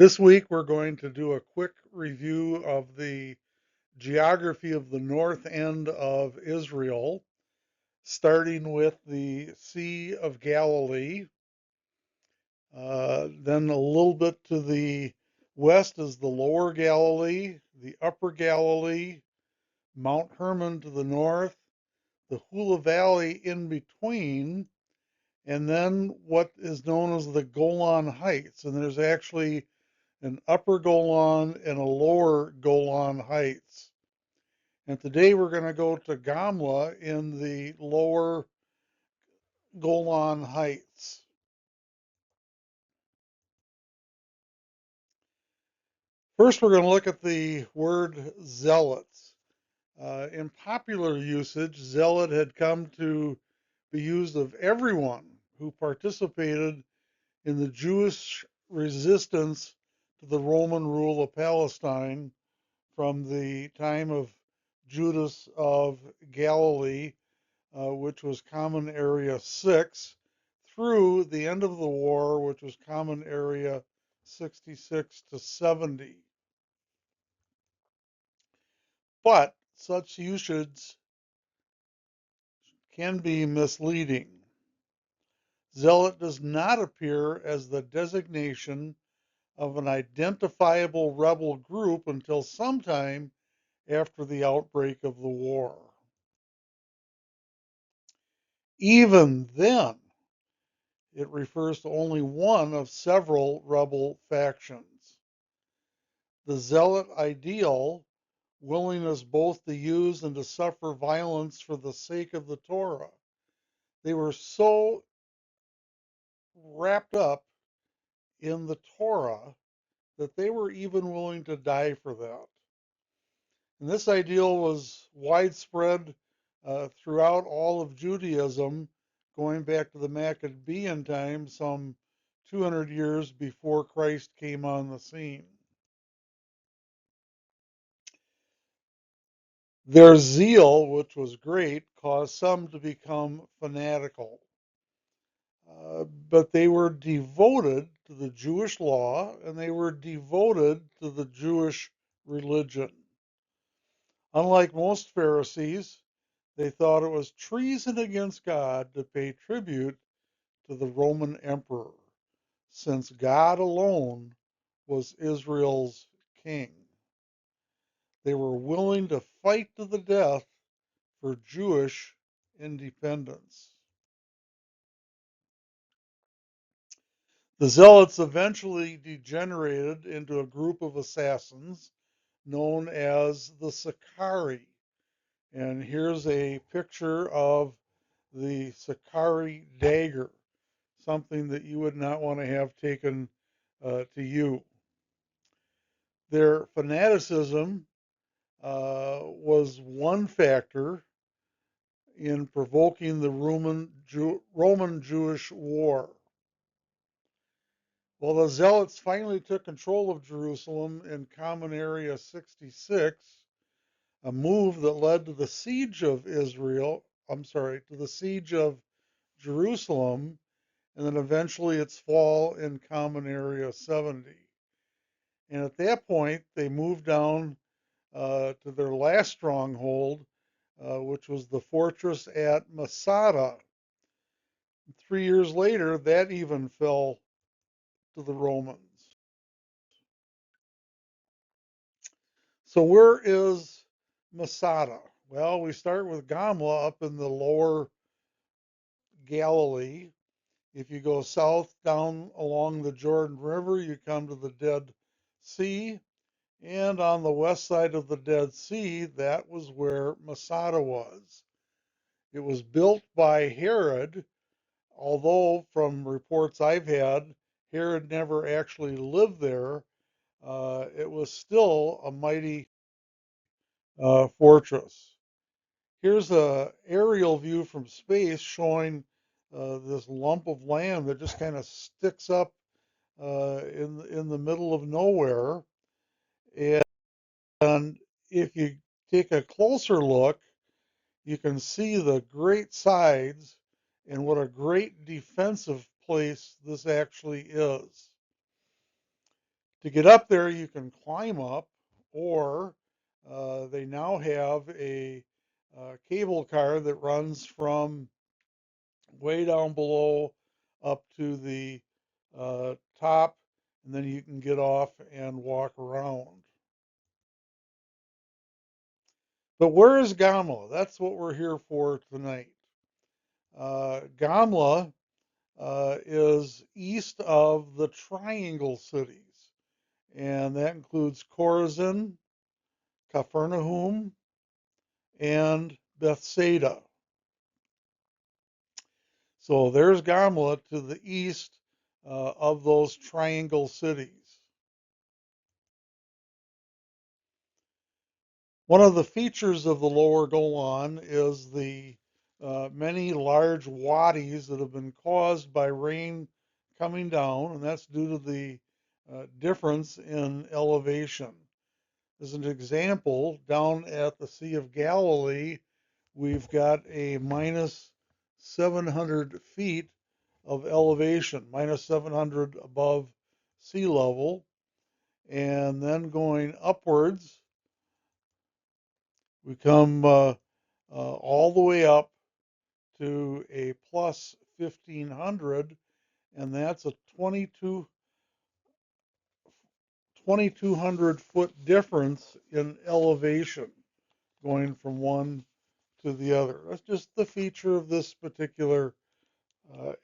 This week we're going to do a quick review of the geography of the north end of Israel, starting with the Sea of Galilee. Then a little bit to the west is the Lower Galilee, the Upper Galilee, Mount Hermon to the north, the Hula Valley in between, and then what is known as the Golan Heights. And there's actually an Upper Golan and a Lower Golan Heights. And today we're going to go to Gamla in the Lower Golan Heights. First, we're going to look at the word zealots. In popular usage, zealot had come to be used of everyone who participated in the Jewish resistance to the Roman rule of Palestine from the time of Judas of Galilee, which was Common Area 6, through the end of the war, which was Common Area 66 to 70. But such usage can be misleading. Zealot does not appear as the designation of an identifiable rebel group until sometime after the outbreak of the war. Even then, it refers to only one of several rebel factions. The zealot ideal, willingness both to use and to suffer violence for the sake of the Torah. They were so wrapped up in the Torah that they were even willing to die for that. And this ideal was widespread throughout all of Judaism, going back to the Maccabean time, some 200 years before Christ came on the scene. Their zeal, which was great, caused some to become fanatical. But they were devoted to the Jewish law and they were devoted to the Jewish religion. Unlike most Pharisees, they thought it was treason against God to pay tribute to the Roman emperor, since God alone was Israel's king. They were willing to fight to the death for Jewish independence. The Zealots eventually degenerated into a group of assassins known as the Sicarii. And here's a picture of the Sicarii dagger, something that you would not want to have taken to you. Their fanaticism was one factor in provoking the Roman Jewish War. Well, the Zealots finally took control of Jerusalem in Common Area 66, a move that led to the siege of to the siege of Jerusalem, and then eventually its fall in Common Area 70. And at that point, they moved down to their last stronghold, which was the fortress at Masada. 3 years later, that even fell to the Romans. So where is Masada? Well, we start with Gamla up in the lower Galilee. If you go south down along the Jordan River, you come to the Dead Sea. And on the west side of the Dead Sea, that was where Masada was. It was built by Herod, although from reports I've had, Herod never actually lived there. It was still a mighty fortress. Here's a aerial view from space showing this lump of land that just kind of sticks up in the middle of nowhere. And if you take a closer look, you can see the great sides and what a great defensive place this actually is. To get up there, you can climb up, or they now have a cable car that runs from way down below up to the top, and then you can get off and walk around. But where is Gamla? That's what we're here for tonight. Gamla is east of the Triangle cities, and that includes Chorazin, Capernaum, and Bethsaida. So there's Gamla to the east of those Triangle cities. One of the features of the lower Golan is the many large wadis that have been caused by rain coming down, and that's due to the difference in elevation. As an example, down at the Sea of Galilee, we've got a minus 700 feet of elevation, minus 700 above sea level, and then going upwards, we come all the way up to a plus 1500, and that's a 2200 foot difference in elevation going from one to the other. That's just the feature of this particular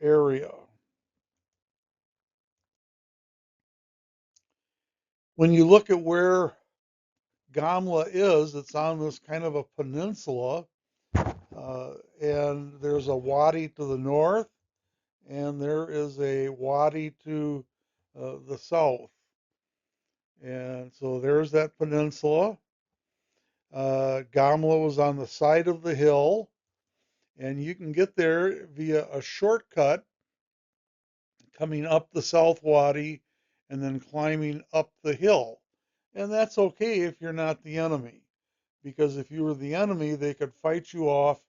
area. When you look at where Gamla is, it's on this kind of a peninsula, and there's a wadi to the north, and there is a wadi to the south. And so there's that peninsula. Gamla was on the side of the hill, and you can get there via a shortcut coming up the South Wadi and then climbing up the hill. And that's okay if you're not the enemy, because if you were the enemy, they could fight you off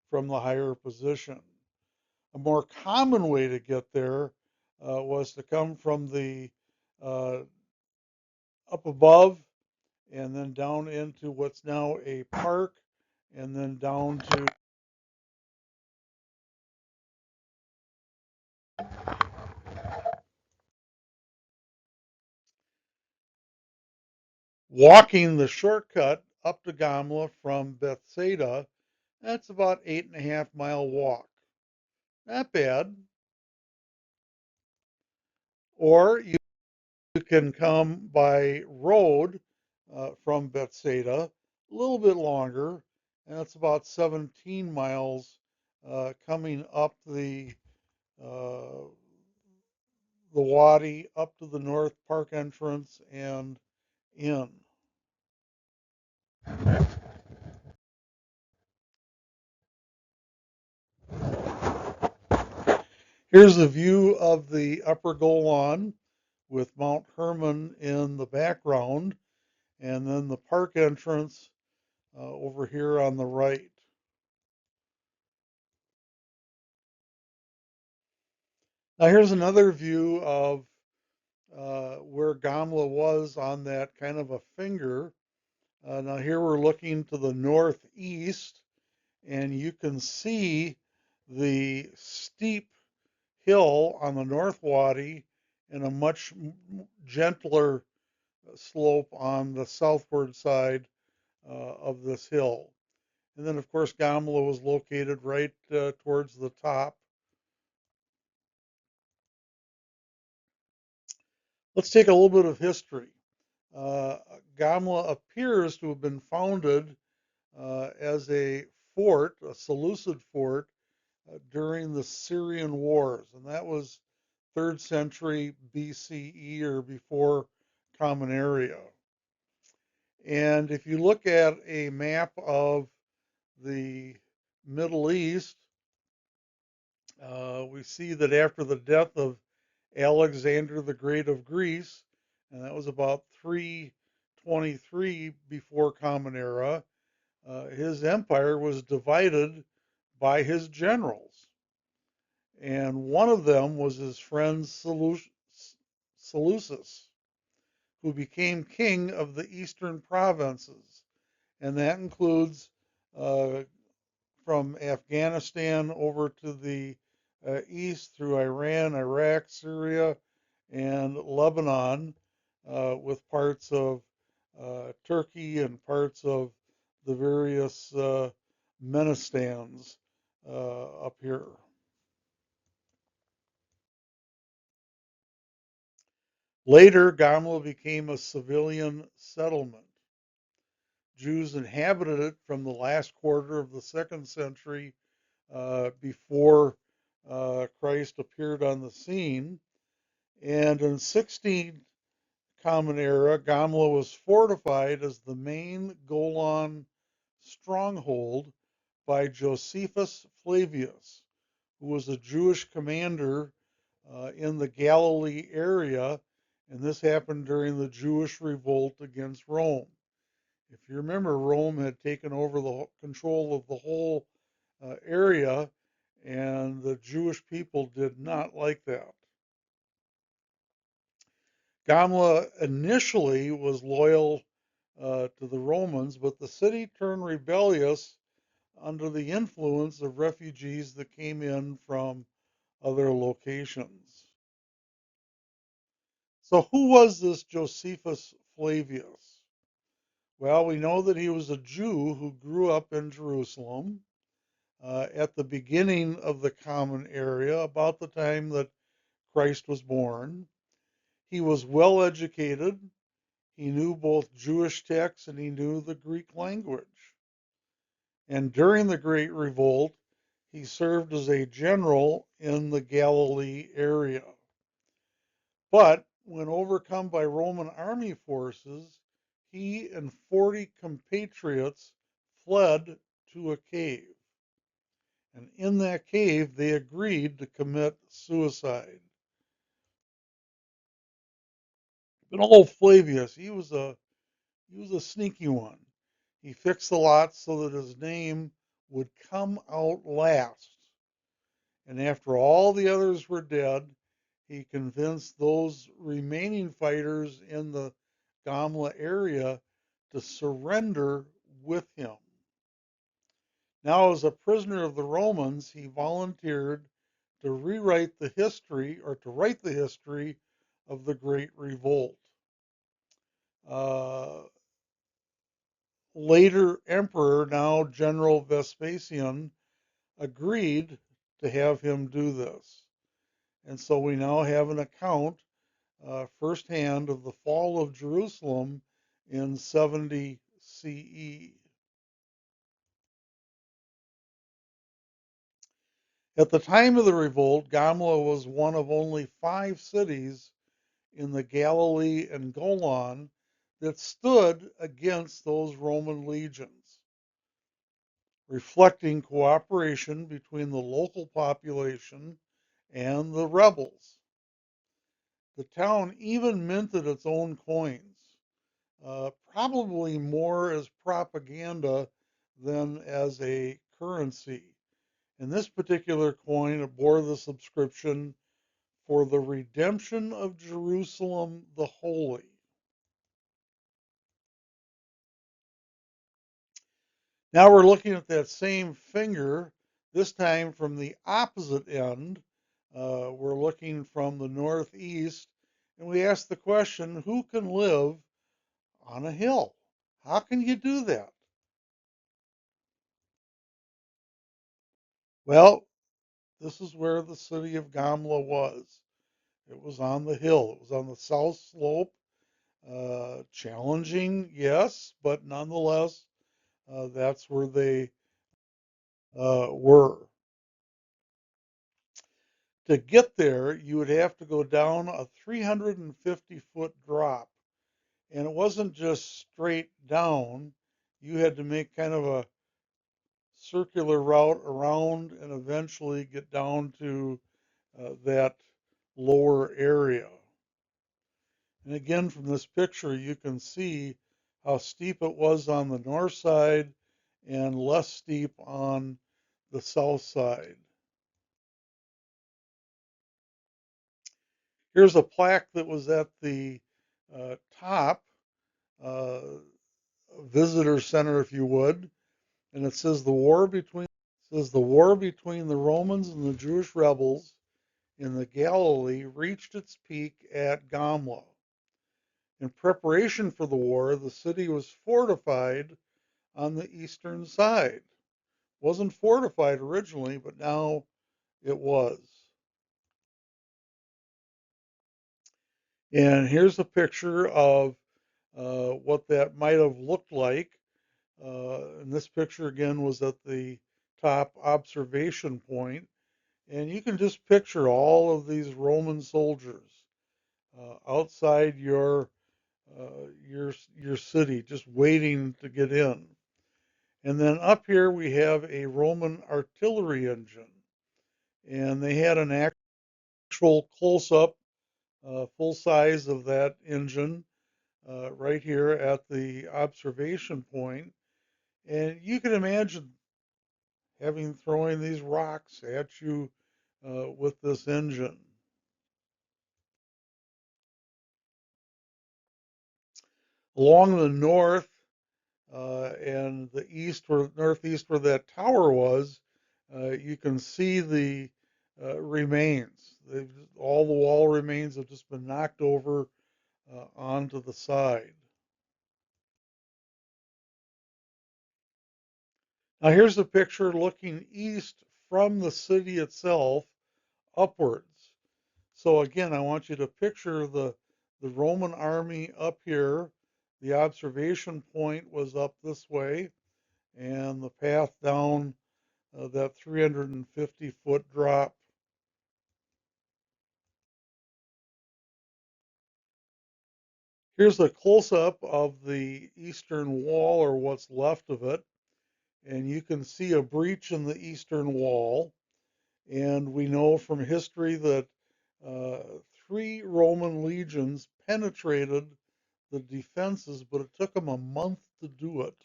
from the higher position. A more common way to get there was to come from the uh, up above and then down into what's now a park and then down to walking the shortcut up to Gamla from Bethsaida. That's about 8.5 mile walk. Not bad. Or you can come by road from Bethsaida, a little bit longer, and it's about 17 miles coming up uh, the wadi up to the North Park entrance and in. Here's a view of the Upper Golan with Mount Hermon in the background, and then the park entrance over here on the right. Now here's another view of where Gamla was on that kind of a finger. Now here we're looking to the northeast, and you can see the steep hill on the North Wadi and a much gentler slope on the southward side of this hill. And then, of course, Gamla was located right towards the top. Let's take a little bit of history. Uh, Gamla appears to have been founded as a fort, a Seleucid fort, during the Syrian Wars, and that was 3rd century BCE or before Common Era. And if you look at a map of the Middle East, we see that after the death of Alexander the Great of Greece, and that was about 323 before Common Era, his empire was divided by his generals. And one of them was his friend Seleucus. who became king of the eastern provinces. And that includes uh, from Afghanistan over to the east through Iran, Iraq, Syria, and Lebanon, with parts of Turkey and parts of the various Menistans up here. Later, Gamla became a civilian settlement. Jews inhabited it from the last quarter of the second century before Christ appeared on the scene. And in 16 Common Era, Gamla was fortified as the main Golan stronghold by Josephus Flavius, who was a Jewish commander in the Galilee area, and this happened during the Jewish revolt against Rome. If you remember, Rome had taken over the control of the whole area, and the Jewish people did not like that. Gamla initially was loyal to the Romans, but the city turned rebellious under the influence of refugees that came in from other locations. So, who was this Josephus Flavius? Well, we know that he was a Jew who grew up in Jerusalem at the beginning of the Common Era, about the time that Christ was born. He was well educated. He knew both Jewish texts and he knew the Greek language. And during the Great Revolt, he served as a general in the Galilee area. But when overcome by Roman army forces, he and 40 compatriots fled to a cave. And in that cave, they agreed to commit suicide. But old Flavius, he was a sneaky one. He fixed the lot so that his name would come out last. And after all the others were dead, he convinced those remaining fighters in the Gamla area to surrender with him. Now, as a prisoner of the Romans, he volunteered to rewrite the history or to write the history of the Great Revolt. Uh, Later emperor, now General Vespasian, agreed to have him do this. And so we now have an account firsthand of the fall of Jerusalem in 70 CE. At the time of the revolt, Gamla was one of only 5 cities in the Galilee and Golan that stood against those Roman legions, reflecting cooperation between the local population and the rebels. The town even minted its own coins, probably more as propaganda than as a currency. And this particular coin bore the subscription for the redemption of Jerusalem the Holy. Now we're looking at that same finger, this time from the opposite end. We're looking from the northeast, and we ask the question, who can live on a hill? How can you do that? Well, this is where the city of Gamla was. It was on the hill. It was on the south slope. Challenging, yes, but nonetheless, that's where they were. To get there, you would have to go down a 350-foot drop. And it wasn't just straight down. You had to make kind of a circular route around and eventually get down to that lower area. And again, from this picture, you can see how steep it was on the north side and less steep on the south side. Here's a plaque that was at the top, uh, visitor center, if you would, and it says the war between the Romans and the Jewish rebels in the Galilee reached its peak at Gamla. In preparation for the war, the city was fortified on the eastern side. Wasn't fortified originally, but now it was. And here's a picture of what that might have looked like. And this picture again was at the top observation point. And you can just picture all of these Roman soldiers outside your city, just waiting to get in. And then up here we have a Roman artillery engine, and they had an actual close-up, full size of that engine right here at the observation point. And you can imagine having throwing these rocks at you with this engine. Along the north and the east or northeast where that tower was, you can see the remains. All the wall remains have just been knocked over onto the side. Now here's a picture looking east from the city itself upwards. So again, I want you to picture the Roman army up here. The observation point was up this way, and the path down that 350-foot drop. Here's a close-up of the eastern wall, or what's left of it, and you can see a breach in the eastern wall. And we know from history that uh, 3 Roman legions penetrated the defenses, but it took them a month to do it.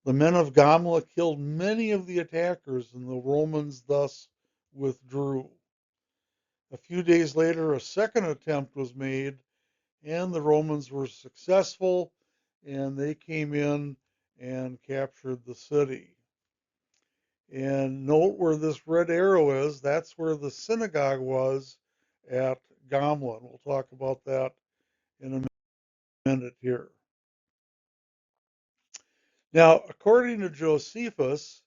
The men of Gamla killed many of the attackers, and the Romans thus withdrew. A few days later, a second attempt was made, and the Romans were successful, and they came in and captured the city. And note where this red arrow is, that's where the synagogue was at Gamla. And we'll talk about that in a minute here. Now, according to Josephus,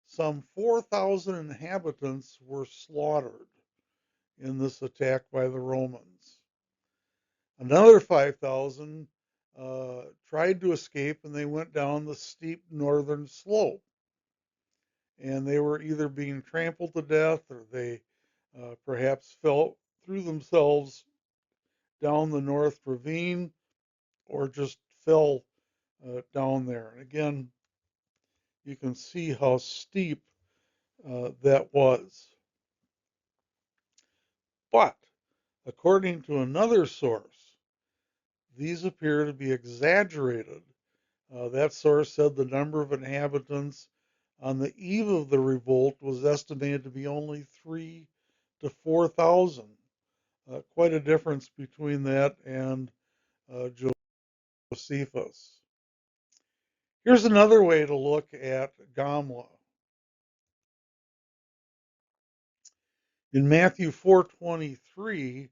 some 4,000 inhabitants were slaughtered in this attack by the Romans. Another 5,000 tried to escape, and they went down the steep northern slope. And they were either being trampled to death, or they perhaps fell through themselves down the north ravine, or just fell down there. And again, you can see how steep that was. But according to another source, these appear to be exaggerated. That source said the number of inhabitants on the eve of the revolt was estimated to be only 3 to 4,000. Quite a difference between that and Josephus. Here's another way to look at Gamla. In Matthew 4:23,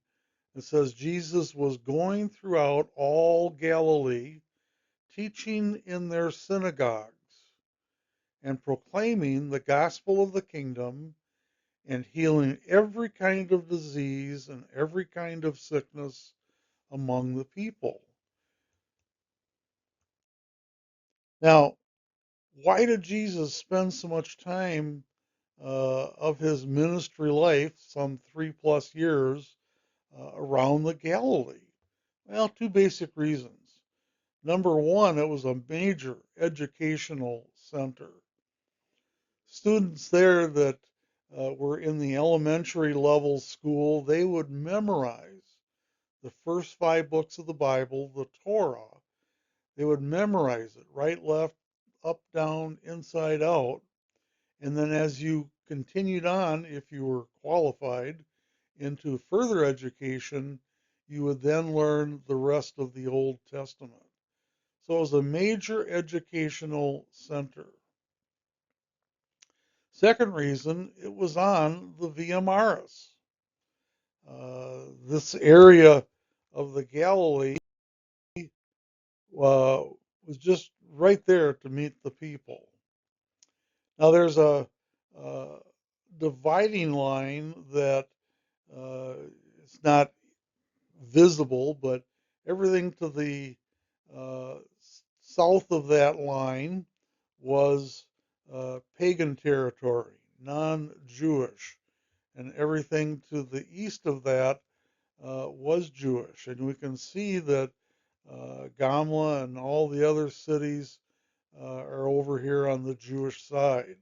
it says Jesus was going throughout all Galilee, teaching in their synagogues and proclaiming the gospel of the kingdom and healing every kind of disease and every kind of sickness among the people. Now, why did Jesus spend so much time of his ministry life, some 3+ years, around the Galilee? Well, 2 basic reasons. Number one, it was a major educational center. Students there that were in the elementary level school, they would memorize the first 5 books of the Bible, the Torah. They would memorize it right, left, up, down, inside out. And then as you continued on, if you were qualified, into further education, you would then learn the rest of the Old Testament. So it was a major educational center. Second reason, it was on the Via Maris. This area of the Galilee was just right there to meet the people. Now there's a dividing line that uh, it's not visible, but everything to the uh, south of that line was pagan territory, non-Jewish, and everything to the east of that was Jewish. And we can see that Gamla and all the other cities are over here on the Jewish side.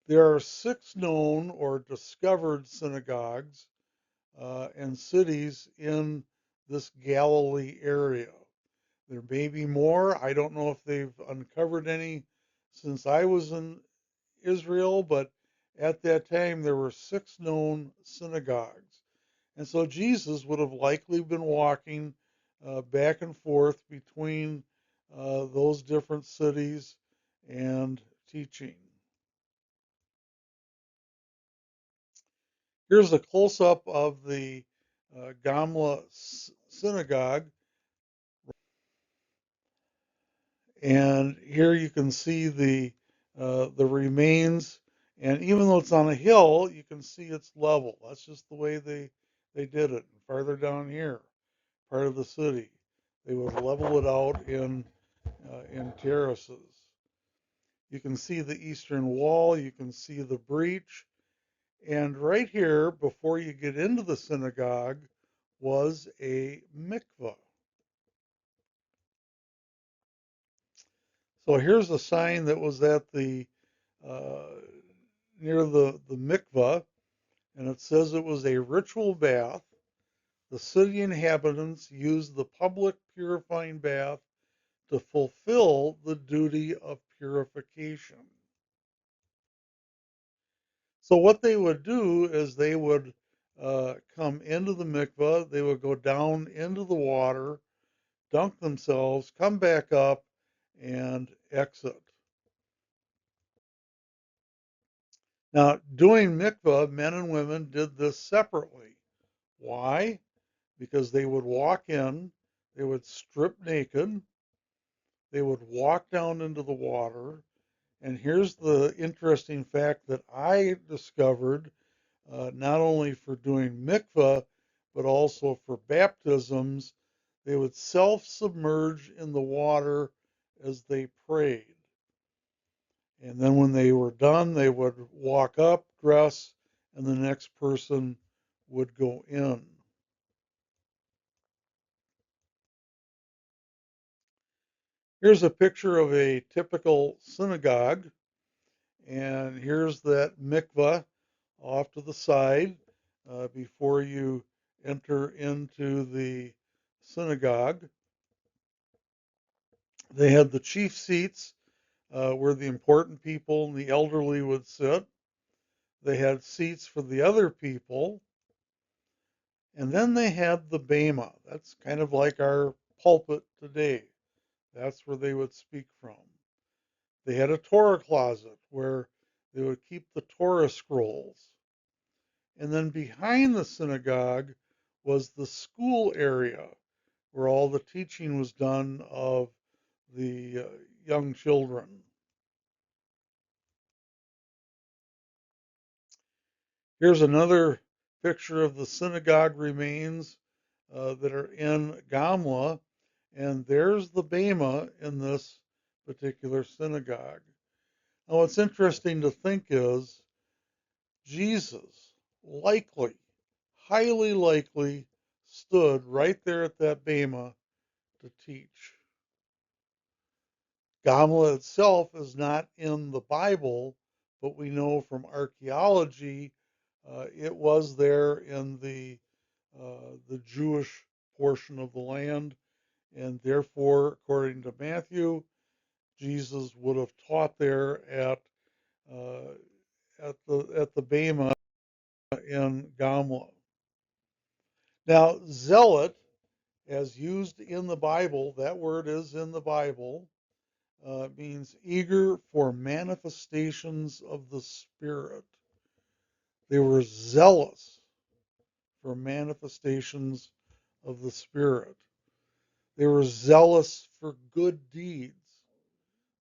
There are 6 known or discovered synagogues and cities in this Galilee area. There may be more. I don't know if they've uncovered any since I was in Israel, but at that time there were 6 known synagogues. And so Jesus would have likely been walking back and forth between those different cities and teaching. Here's a close-up of the Gamla synagogue. And here you can see the remains. And even though it's on a hill, you can see it's level. That's just the way they did it. Farther down here, part of the city, they would level it out in terraces. You can see the eastern wall. You can see the breach. And right here, before you get into the synagogue, was a mikveh. So here's a sign that was at the uh, near the mikveh, and it says it was a ritual bath. The city inhabitants used the public purifying bath to fulfill the duty of purification. So what they would do is they would come into the mikveh, they would go down into the water, dunk themselves, come back up, and exit. Now, doing mikveh, men and women did this separately. Why? Because they would walk in, they would strip naked, they would walk down into the water. And here's the interesting fact that I discovered, not only for doing mikveh, but also for baptisms, they would self-submerge in the water as they prayed. And then when they were done, they would walk up, dress, and the next person would go in. Here's a picture of a typical synagogue, and here's that mikveh off to the side before you enter into the synagogue. They had the chief seats where the important people and the elderly would sit. They had seats for the other people. And then they had the bema. That's kind of like our pulpit today. That's where they would speak from. They had a Torah closet where they would keep the Torah scrolls. And then behind the synagogue was the school area where all the teaching was done of the young children. Here's another picture of the synagogue remains that are in Gamla, and there's the bema in this particular synagogue. Now, what's interesting to think is Jesus likely, highly likely, stood right there at that bema to teach. Gamla itself is not in the Bible, but we know from archaeology it was there in the Jewish portion of the land, and therefore, according to Matthew, Jesus would have taught there uh, at the bema in Gamla. Now, zealot, as used in the Bible, that word is in the Bible, means eager for manifestations of the Spirit. They were zealous for manifestations of the Spirit. They were zealous for good deeds.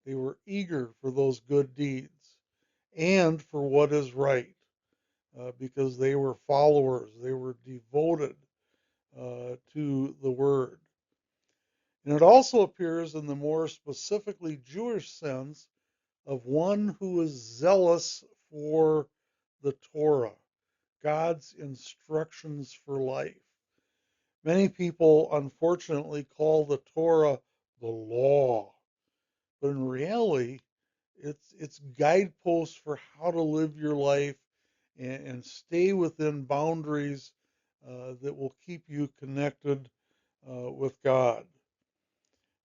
They were eager for those good deeds and for what is right, because they were followers. They were devoted to the Word. And it also appears in the more specifically Jewish sense of one who is zealous for the Torah, God's instructions for life. Many people, unfortunately, call the Torah the law, but in reality, it's guideposts for how to live your life and stay within boundaries that will keep you connected with God.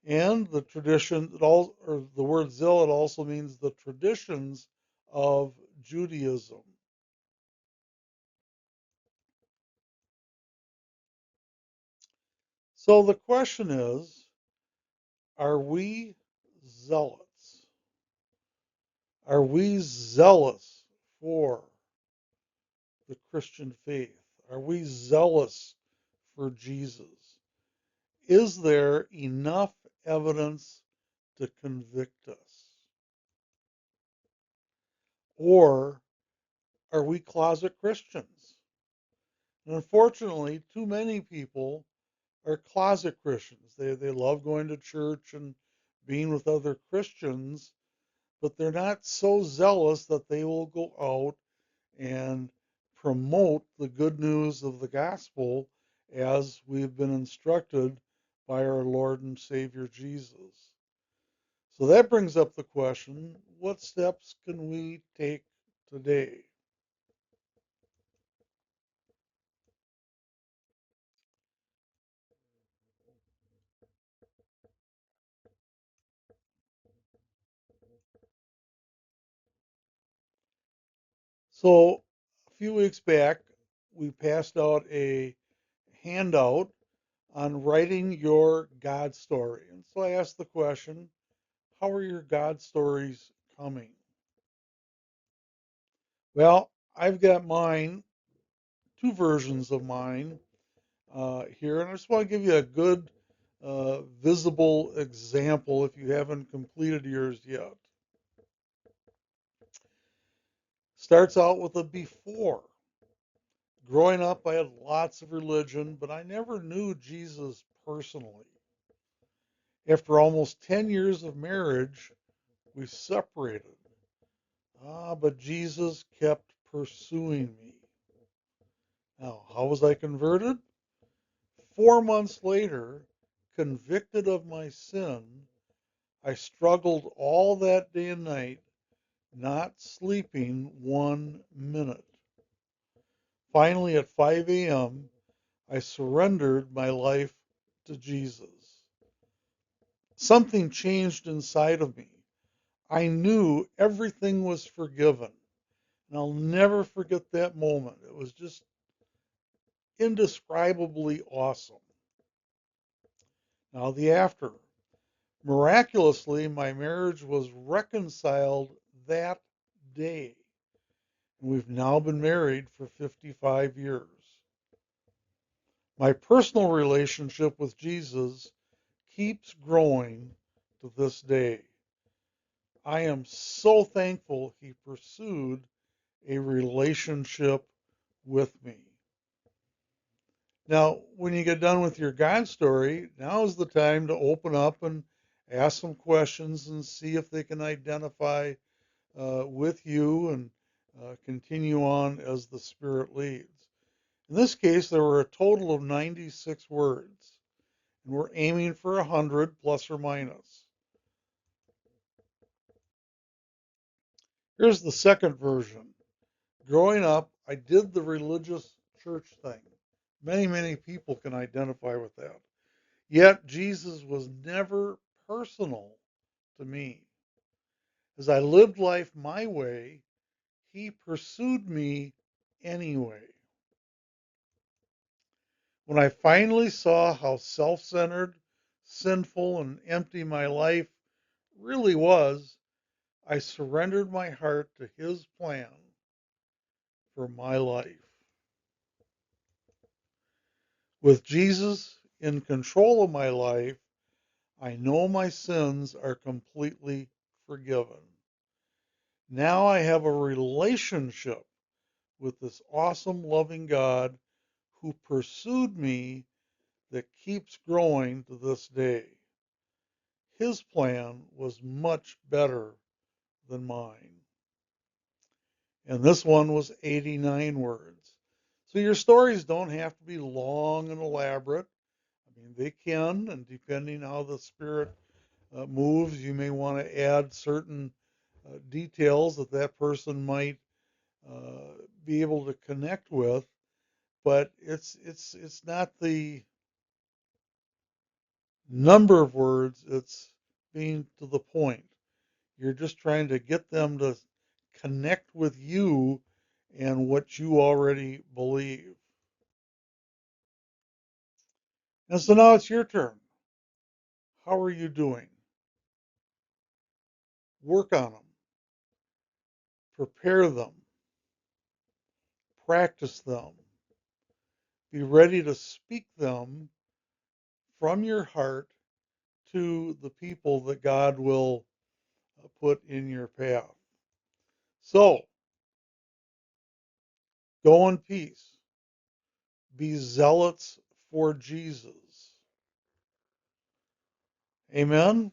And the tradition, or the word zealot also means the traditions of Judaism. So the question is, are we zealots? Are we zealous for the Christian faith? Are we zealous for Jesus? Is there enough evidence to convict us? Or are we closet Christians? And unfortunately, too many people are closet Christians. They love going to church and being with other Christians, but they're not so zealous that they will go out and promote the good news of the gospel as we've been instructed by our Lord and Savior Jesus. So that brings up the question, what steps can we take today? So a few weeks back, we passed out a handout on writing your God story. And so I asked the question, how are your God stories coming? Well, I've got mine, two versions of mine here, and I just want to give you a good visible example if you haven't completed yours yet. Starts out with a before. Growing up, I had lots of religion, but I never knew Jesus personally. After almost 10 years of marriage, we separated. But Jesus kept pursuing me. Now, how was I converted? 4 months later, convicted of my sin, I struggled all that day and night, not sleeping 1 minute. Finally, at 5 a.m., I surrendered my life to Jesus. Something changed inside of me. I knew everything was forgiven. And I'll never forget that moment. It was just indescribably awesome. Now, the after. Miraculously, my marriage was reconciled that day. And we've now been married for 55 years. My personal relationship with Jesus keeps growing to this day. I am so thankful he pursued a relationship with me. Now, when you get done with your God story, now is the time to open up and ask some questions and see if they can identify with you and continue on as the Spirit leads. In this case, there were a total of 96 words, and we're aiming for 100 plus or minus. Here's the second version. Growing up, I did the religious church thing. Many people can identify with that. Yet Jesus was never personal to me. As I lived life my way, he pursued me anyway. When I finally saw how self-centered, sinful, and empty my life really was, I surrendered my heart to His plan for my life. With Jesus in control of my life, I know my sins are completely forgiven. Now I have a relationship with this awesome, loving God who pursued me that keeps growing to this day. His plan was much better than mine. And this one was 89 words. So your stories don't have to be long and elaborate. I mean, they can, and depending how the Spirit moves, you may want to add certain details that that person might be able to connect with. But it's not the number of words; it's being to the point. You're just trying to get them to connect with you and what you already believe. And so now it's your turn. How are you doing? Work on them, prepare them, practice them, be ready to speak them from your heart to the people that God will put in your path. So go in peace. Be zealots for Jesus. Amen.